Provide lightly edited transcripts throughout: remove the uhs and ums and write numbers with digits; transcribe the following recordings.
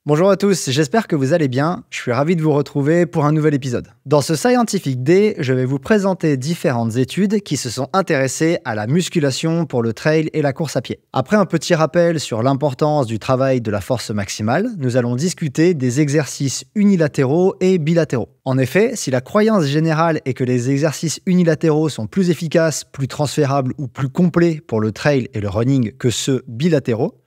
Bonjour à tous, j'espère que vous allez bien. Je suis ravi de vous retrouver pour un nouvel épisode. Dans ce Scientific Day, je vais vous présenter différentes études qui se sont intéressées à la musculation pour le trail et la course à pied. Après un petit rappel sur l'importance du travail de la force maximale, nous allons discuter des exercices unilatéraux et bilatéraux. En effet, si la croyance générale est que les exercices unilatéraux sont plus efficaces, plus transférables ou plus complets pour le trail et le running que ceux bilatéraux,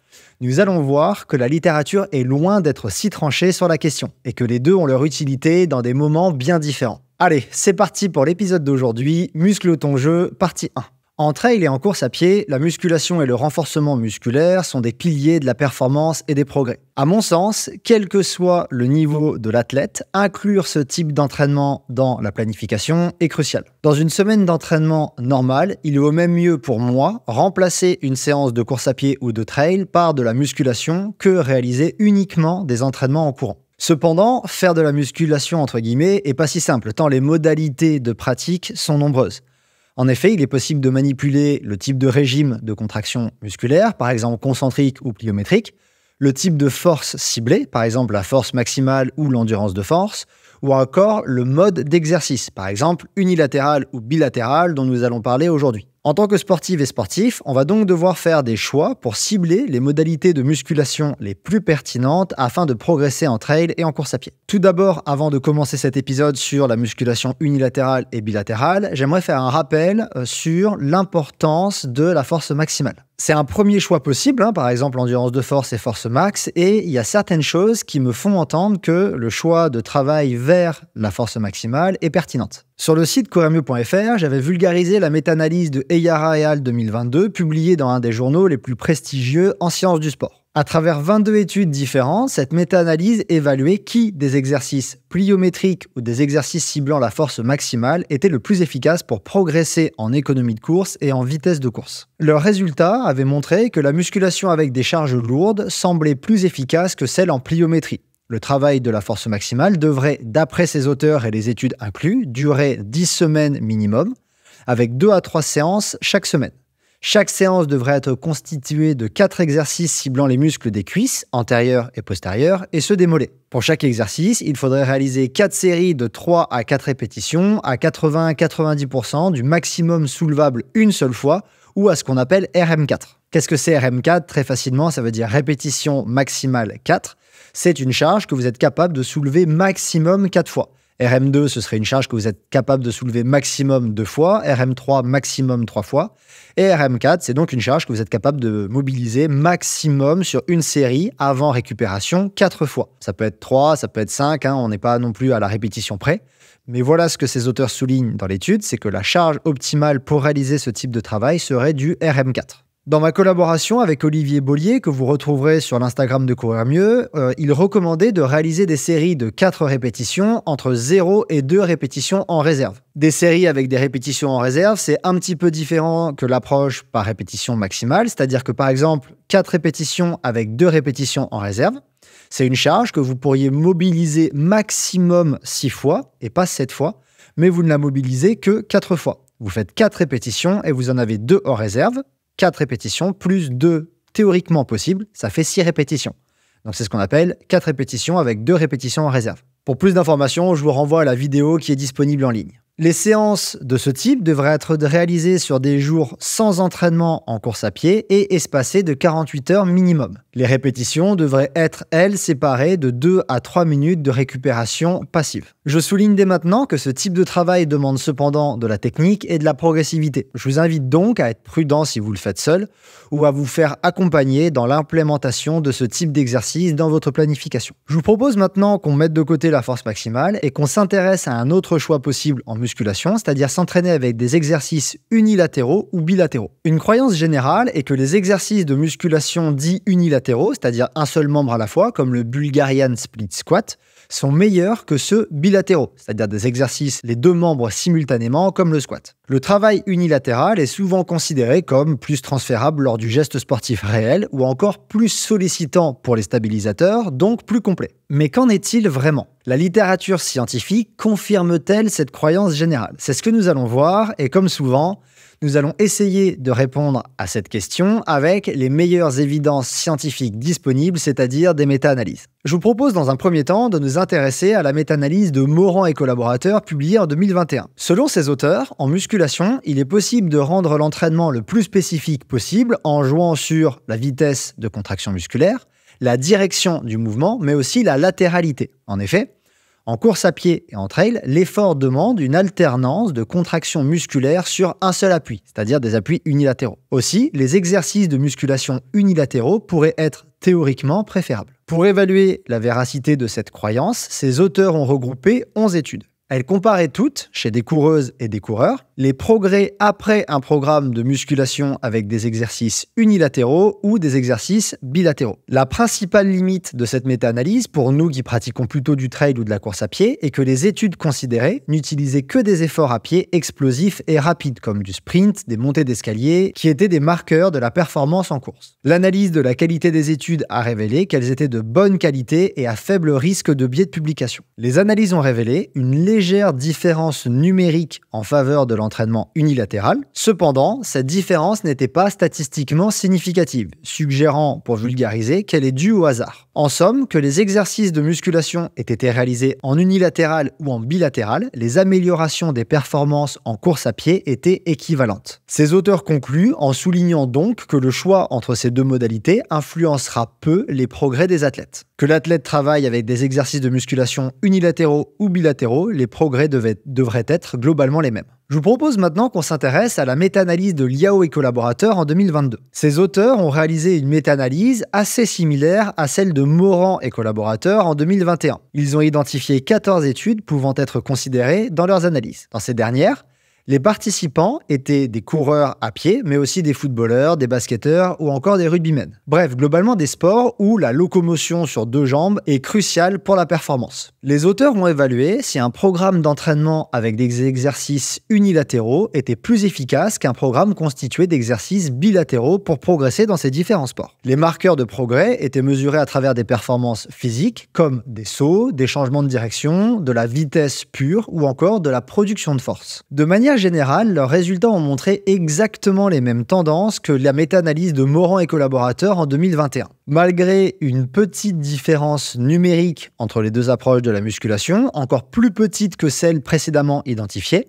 nous allons voir que la littérature est loin d'être si tranchée sur la question et que les deux ont leur utilité dans des moments bien différents. Allez, c'est parti pour l'épisode d'aujourd'hui, Muscle ton jeu, partie 1. En trail et en course à pied, la musculation et le renforcement musculaire sont des piliers de la performance et des progrès. À mon sens, quel que soit le niveau de l'athlète, inclure ce type d'entraînement dans la planification est crucial. Dans une semaine d'entraînement normale, il vaut même mieux pour moi remplacer une séance de course à pied ou de trail par de la musculation que réaliser uniquement des entraînements en courant. Cependant, faire de la musculation entre guillemets est pas si simple, tant les modalités de pratique sont nombreuses. En effet, il est possible de manipuler le type de régime de contraction musculaire, par exemple concentrique ou pliométrique, le type de force ciblée, par exemple la force maximale ou l'endurance de force, ou encore le mode d'exercice, par exemple unilatéral ou bilatéral dont nous allons parler aujourd'hui. En tant que sportive et sportif, on va donc devoir faire des choix pour cibler les modalités de musculation les plus pertinentes afin de progresser en trail et en course à pied. Tout d'abord, avant de commencer cet épisode sur la musculation unilatérale et bilatérale, j'aimerais faire un rappel sur l'importance de la force maximale. C'est un premier choix possible, par exemple endurance de force et force max, et il y a certaines choses qui me font entendre que le choix de travail vers la force maximale est pertinente. Sur le site courirmieux.fr, j'avais vulgarisé la méta-analyse de Eyara et al. 2022, publiée dans un des journaux les plus prestigieux en sciences du sport. À travers 22 études différentes, cette méta-analyse évaluait qui des exercices pliométriques ou des exercices ciblant la force maximale était le plus efficace pour progresser en économie de course et en vitesse de course. Leurs résultats avaient montré que la musculation avec des charges lourdes semblait plus efficace que celle en pliométrie. Le travail de la force maximale devrait, d'après ces auteurs et les études inclus, durer 10 semaines minimum, avec 2 à 3 séances chaque semaine. Chaque séance devrait être constituée de 4 exercices ciblant les muscles des cuisses, antérieurs et postérieurs, et ceux des mollets. Pour chaque exercice, il faudrait réaliser 4 séries de 3 à 4 répétitions à 80-90% du maximum soulevable une seule fois, ou à ce qu'on appelle RM4. Qu'est-ce que c'est RM4? Très facilement, ça veut dire répétition maximale 4. C'est une charge que vous êtes capable de soulever maximum 4 fois. RM2, ce serait une charge que vous êtes capable de soulever maximum 2 fois, RM3 maximum 3 fois, et RM4, c'est donc une charge que vous êtes capable de mobiliser maximum sur une série avant récupération 4 fois. Ça peut être 3, ça peut être 5, on n'est pas non plus à la répétition près, mais voilà ce que ces auteurs soulignent dans l'étude, c'est que la charge optimale pour réaliser ce type de travail serait du RM4. Dans ma collaboration avec Olivier Bollier, que vous retrouverez sur l'Instagram de Courir Mieux, il recommandait de réaliser des séries de 4 répétitions entre 0 et 2 répétitions en réserve. Des séries avec des répétitions en réserve, c'est un petit peu différent que l'approche par répétition maximale, c'est-à-dire que par exemple, 4 répétitions avec 2 répétitions en réserve, c'est une charge que vous pourriez mobiliser maximum 6 fois et pas 7 fois, mais vous ne la mobilisez que 4 fois. Vous faites 4 répétitions et vous en avez 2 en réserve. 4 répétitions plus 2 théoriquement possibles, ça fait 6 répétitions. Donc c'est ce qu'on appelle 4 répétitions avec 2 répétitions en réserve. Pour plus d'informations, je vous renvoie à la vidéo qui est disponible en ligne. Les séances de ce type devraient être réalisées sur des jours sans entraînement en course à pied et espacées de 48 heures minimum. Les répétitions devraient être, elles, séparées de 2 à 3 minutes de récupération passive. Je souligne dès maintenant que ce type de travail demande cependant de la technique et de la progressivité. Je vous invite donc à être prudent si vous le faites seul ou à vous faire accompagner dans l'implémentation de ce type d'exercice dans votre planification. Je vous propose maintenant qu'on mette de côté la force maximale et qu'on s'intéresse à un autre choix possible en musculation, c'est-à-dire s'entraîner avec des exercices unilatéraux ou bilatéraux. Une croyance générale est que les exercices de musculation dits unilatéraux, c'est-à-dire un seul membre à la fois, comme le Bulgarian Split Squat, sont meilleurs que ceux bilatéraux, c'est-à-dire des exercices les 2 membres simultanément comme le squat. Le travail unilatéral est souvent considéré comme plus transférable lors du geste sportif réel ou encore plus sollicitant pour les stabilisateurs, donc plus complet. Mais qu'en est-il vraiment? La littérature scientifique confirme-t-elle cette croyance générale? C'est ce que nous allons voir et comme souvent, Nous allons essayer de répondre à cette question avec les meilleures évidences scientifiques disponibles, c'est-à-dire des méta-analyses. Je vous propose dans un premier temps de nous intéresser à la méta-analyse de Morand et collaborateurs publiée en 2021. Selon ces auteurs, en musculation, il est possible de rendre l'entraînement le plus spécifique possible en jouant sur la vitesse de contraction musculaire, la direction du mouvement, mais aussi la latéralité. En effet, en course à pied et en trail, l'effort demande une alternance de contractions musculaires sur un seul appui, c'est-à-dire des appuis unilatéraux. Aussi, les exercices de musculation unilatéraux pourraient être théoriquement préférables. Pour évaluer la véracité de cette croyance, ces auteurs ont regroupé 11 études. Elles comparaient toutes, chez des coureuses et des coureurs, les progrès après un programme de musculation avec des exercices unilatéraux ou des exercices bilatéraux. La principale limite de cette méta-analyse, pour nous qui pratiquons plutôt du trail ou de la course à pied, est que les études considérées n'utilisaient que des efforts à pied explosifs et rapides, comme du sprint, des montées d'escalier, qui étaient des marqueurs de la performance en course. L'analyse de la qualité des études a révélé qu'elles étaient de bonne qualité et à faible risque de biais de publication. Les analyses ont révélé une légère différence numérique en faveur de l'entraînement unilatéral. Cependant, cette différence n'était pas statistiquement significative, suggérant, pour vulgariser, qu'elle est due au hasard. En somme, que les exercices de musculation aient été réalisés en unilatéral ou en bilatéral, les améliorations des performances en course à pied étaient équivalentes. Ces auteurs concluent en soulignant donc que le choix entre ces deux modalités influencera peu les progrès des athlètes. Que l'athlète travaille avec des exercices de musculation unilatéraux ou bilatéraux, les progrès devraient être globalement les mêmes. Je vous propose maintenant qu'on s'intéresse à la méta-analyse de Liao et collaborateurs en 2022. Ces auteurs ont réalisé une méta-analyse assez similaire à celle de Morand et collaborateurs en 2021. Ils ont identifié 14 études pouvant être considérées dans leurs analyses. Dans ces dernières, les participants étaient des coureurs à pied, mais aussi des footballeurs, des basketteurs ou encore des rugbymen. Bref, globalement des sports où la locomotion sur deux jambes est cruciale pour la performance. Les auteurs ont évalué si un programme d'entraînement avec des exercices unilatéraux était plus efficace qu'un programme constitué d'exercices bilatéraux pour progresser dans ces différents sports. Les marqueurs de progrès étaient mesurés à travers des performances physiques comme des sauts, des changements de direction, de la vitesse pure ou encore de la production de force. De manière générale, leurs résultats ont montré exactement les mêmes tendances que la méta-analyse de Morand et collaborateurs en 2021. Malgré une petite différence numérique entre les deux approches de la musculation, encore plus petite que celle précédemment identifiée,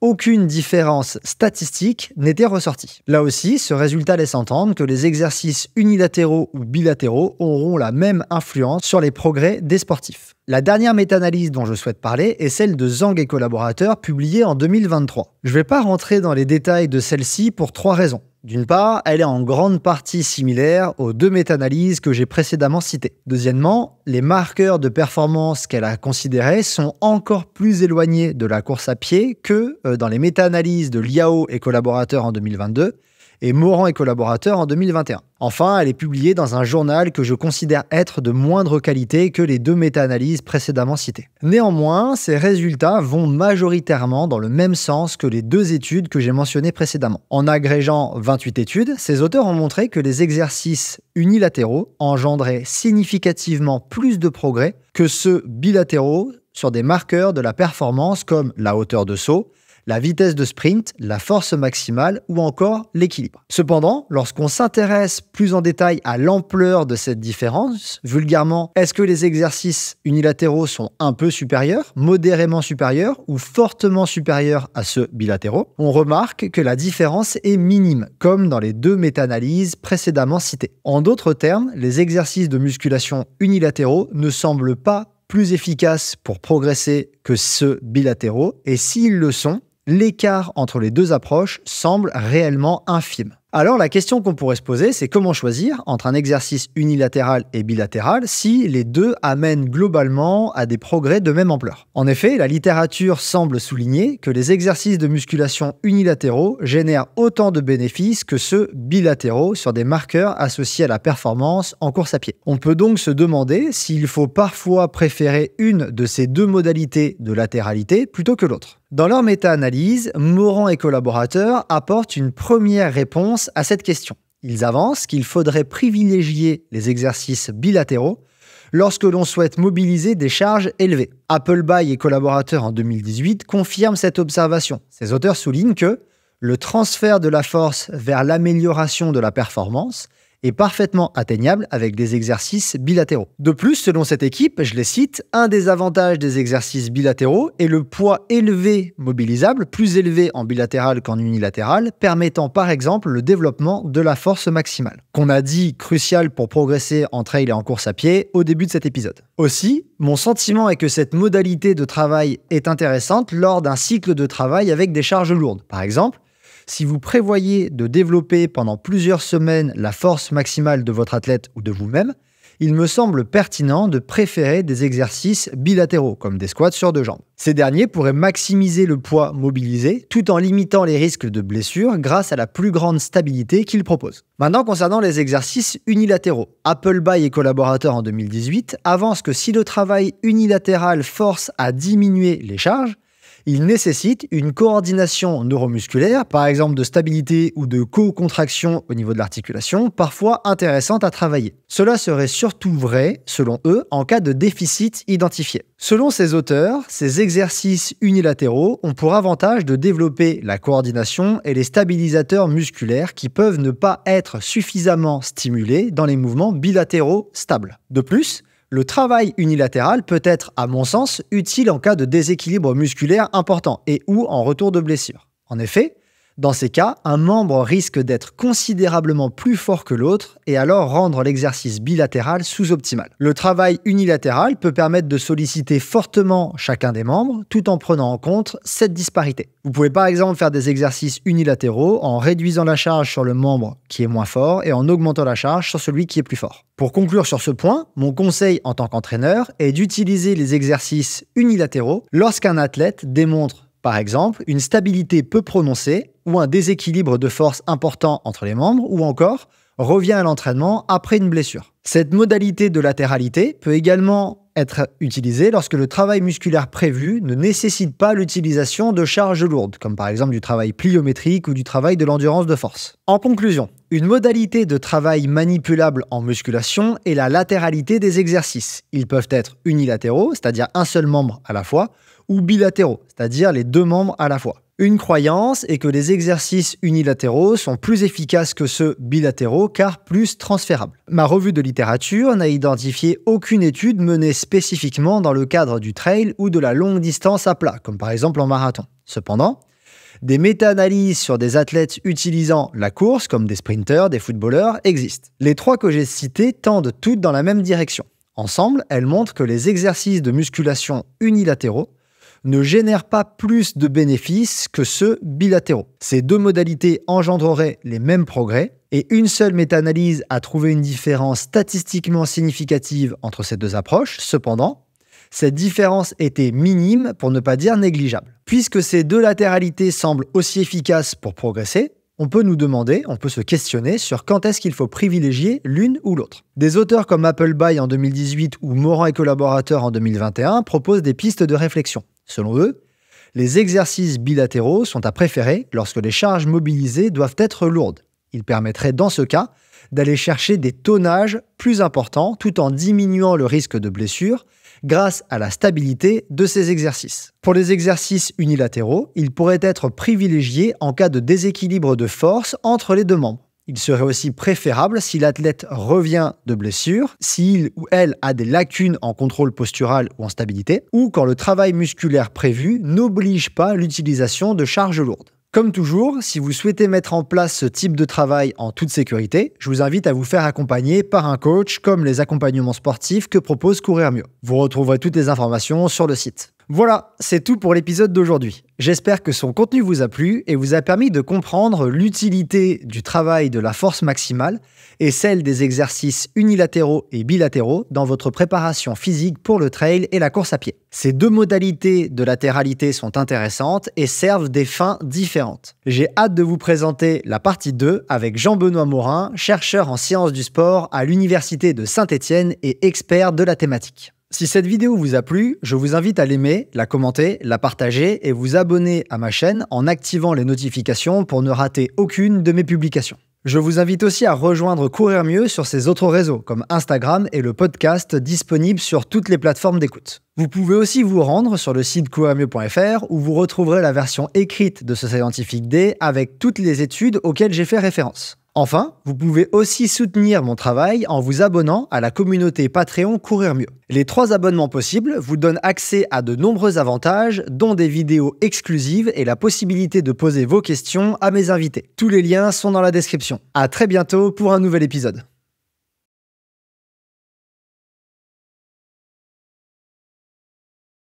aucune différence statistique n'était ressortie. Là aussi, ce résultat laisse entendre que les exercices unilatéraux ou bilatéraux auront la même influence sur les progrès des sportifs. La dernière méta-analyse dont je souhaite parler est celle de Zhang et collaborateurs publiée en 2023. Je ne vais pas rentrer dans les détails de celle-ci pour 3 raisons. D'une part, elle est en grande partie similaire aux 2 méta-analyses que j'ai précédemment citées. Deuxièmement, les marqueurs de performance qu'elle a considérés sont encore plus éloignés de la course à pied que dans les méta-analyses de Liao et collaborateurs en 2022 et Morand et collaborateurs en 2021. Enfin, elle est publiée dans un journal que je considère être de moindre qualité que les 2 méta-analyses précédemment citées. Néanmoins, ces résultats vont majoritairement dans le même sens que les 2 études que j'ai mentionnées précédemment. En agrégeant 28 études, ces auteurs ont montré que les exercices unilatéraux engendraient significativement plus de progrès que ceux bilatéraux sur des marqueurs de la performance comme la hauteur de saut, la vitesse de sprint, la force maximale ou encore l'équilibre. Cependant, lorsqu'on s'intéresse plus en détail à l'ampleur de cette différence, vulgairement, est-ce que les exercices unilatéraux sont un peu supérieurs, modérément supérieurs ou fortement supérieurs à ceux bilatéraux, on remarque que la différence est minime, comme dans les 2 méta-analyses précédemment citées. En d'autres termes, les exercices de musculation unilatéraux ne semblent pas plus efficaces pour progresser que ceux bilatéraux, et s'ils le sont, l'écart entre les 2 approches semble réellement infime. Alors la question qu'on pourrait se poser, c'est comment choisir entre un exercice unilatéral et bilatéral si les 2 amènent globalement à des progrès de même ampleur. En effet, la littérature semble souligner que les exercices de musculation unilatéraux génèrent autant de bénéfices que ceux bilatéraux sur des marqueurs associés à la performance en course à pied. On peut donc se demander s'il faut parfois préférer une de ces 2 modalités de latéralité plutôt que l'autre. Dans leur méta-analyse, Morand et collaborateurs apportent une première réponse à cette question. Ils avancent qu'il faudrait privilégier les exercices bilatéraux lorsque l'on souhaite mobiliser des charges élevées. Appleby et collaborateurs en 2018 confirment cette observation. Ces auteurs soulignent que le transfert de la force vers l'amélioration de la performance est parfaitement atteignable avec des exercices bilatéraux. De plus, selon cette équipe, je les cite, un des avantages des exercices bilatéraux est le poids élevé mobilisable, plus élevé en bilatéral qu'en unilatéral, permettant par exemple le développement de la force maximale, qu'on a dit crucial pour progresser en trail et en course à pied au début de cet épisode. Aussi, mon sentiment est que cette modalité de travail est intéressante lors d'un cycle de travail avec des charges lourdes. Par exemple, si vous prévoyez de développer pendant plusieurs semaines la force maximale de votre athlète ou de vous-même, il me semble pertinent de préférer des exercices bilatéraux, comme des squats sur deux jambes. Ces derniers pourraient maximiser le poids mobilisé tout en limitant les risques de blessures grâce à la plus grande stabilité qu'ils proposent. Maintenant, concernant les exercices unilatéraux, Appleby et collaborateurs en 2018 avancent que si le travail unilatéral force à diminuer les charges, il nécessite une coordination neuromusculaire, par exemple de stabilité ou de co-contraction au niveau de l'articulation, parfois intéressante à travailler. Cela serait surtout vrai, selon eux, en cas de déficit identifié. Selon ces auteurs, ces exercices unilatéraux ont pour avantage de développer la coordination et les stabilisateurs musculaires qui peuvent ne pas être suffisamment stimulés dans les mouvements bilatéraux stables. De plus, le travail unilatéral peut être, à mon sens, utile en cas de déséquilibre musculaire important et ou en retour de blessure. En effet, dans ces cas, un membre risque d'être considérablement plus fort que l'autre et alors rendre l'exercice bilatéral sous-optimal. Le travail unilatéral peut permettre de solliciter fortement chacun des membres tout en prenant en compte cette disparité. Vous pouvez par exemple faire des exercices unilatéraux en réduisant la charge sur le membre qui est moins fort et en augmentant la charge sur celui qui est plus fort. Pour conclure sur ce point, mon conseil en tant qu'entraîneur est d'utiliser les exercices unilatéraux lorsqu'un athlète démontre par exemple, une stabilité peu prononcée ou un déséquilibre de force important entre les membres ou encore revient à l'entraînement après une blessure. Cette modalité de latéralité peut également être utilisée lorsque le travail musculaire prévu ne nécessite pas l'utilisation de charges lourdes, comme par exemple du travail pliométrique ou du travail de l'endurance de force. En conclusion, une modalité de travail manipulable en musculation est la latéralité des exercices. Ils peuvent être unilatéraux, c'est-à-dire un seul membre à la fois, ou bilatéraux, c'est-à-dire les deux membres à la fois. Une croyance est que les exercices unilatéraux sont plus efficaces que ceux bilatéraux car plus transférables. Ma revue de littérature n'a identifié aucune étude menée spécifiquement dans le cadre du trail ou de la longue distance à plat, comme par exemple en marathon. Cependant, des méta-analyses sur des athlètes utilisant la course, comme des sprinteurs, des footballeurs, existent. Les trois que j'ai cités tendent toutes dans la même direction. Ensemble, elles montrent que les exercices de musculation unilatéraux ne génèrent pas plus de bénéfices que ceux bilatéraux. Ces deux modalités engendreraient les mêmes progrès et une seule méta-analyse a trouvé une différence statistiquement significative entre ces deux approches. Cependant, cette différence était minime pour ne pas dire négligeable. Puisque ces deux latéralités semblent aussi efficaces pour progresser, on peut se questionner sur quand est-ce qu'il faut privilégier l'une ou l'autre. Des auteurs comme Appleby en 2018 ou Morand et collaborateurs en 2021 proposent des pistes de réflexion. Selon eux, les exercices bilatéraux sont à préférer lorsque les charges mobilisées doivent être lourdes. Ils permettraient dans ce cas d'aller chercher des tonnages plus importants tout en diminuant le risque de blessure grâce à la stabilité de ces exercices. Pour les exercices unilatéraux, ils pourraient être privilégiés en cas de déséquilibre de force entre les deux membres. Il serait aussi préférable si l'athlète revient de blessure, s'il ou elle a des lacunes en contrôle postural ou en stabilité, ou quand le travail musculaire prévu n'oblige pas l'utilisation de charges lourdes. Comme toujours, si vous souhaitez mettre en place ce type de travail en toute sécurité, je vous invite à vous faire accompagner par un coach comme les accompagnements sportifs que propose Courir Mieux. Vous retrouverez toutes les informations sur le site. Voilà, c'est tout pour l'épisode d'aujourd'hui. J'espère que son contenu vous a plu et vous a permis de comprendre l'utilité du travail de la force maximale et celle des exercices unilatéraux et bilatéraux dans votre préparation physique pour le trail et la course à pied. Ces deux modalités de latéralité sont intéressantes et servent des fins différentes. J'ai hâte de vous présenter la partie 2 avec Jean-Benoît Morin, chercheur en sciences du sport à l'Université de Saint-Étienne et expert de la thématique. Si cette vidéo vous a plu, je vous invite à l'aimer, la commenter, la partager et vous abonner à ma chaîne en activant les notifications pour ne rater aucune de mes publications. Je vous invite aussi à rejoindre Courir Mieux sur ses autres réseaux, comme Instagram et le podcast disponible sur toutes les plateformes d'écoute. Vous pouvez aussi vous rendre sur le site courirmieux.fr où vous retrouverez la version écrite de ce Scientific Day avec toutes les études auxquelles j'ai fait référence. Enfin, vous pouvez aussi soutenir mon travail en vous abonnant à la communauté Patreon Courir Mieux. Les 3 abonnements possibles vous donnent accès à de nombreux avantages, dont des vidéos exclusives et la possibilité de poser vos questions à mes invités. Tous les liens sont dans la description. À très bientôt pour un nouvel épisode.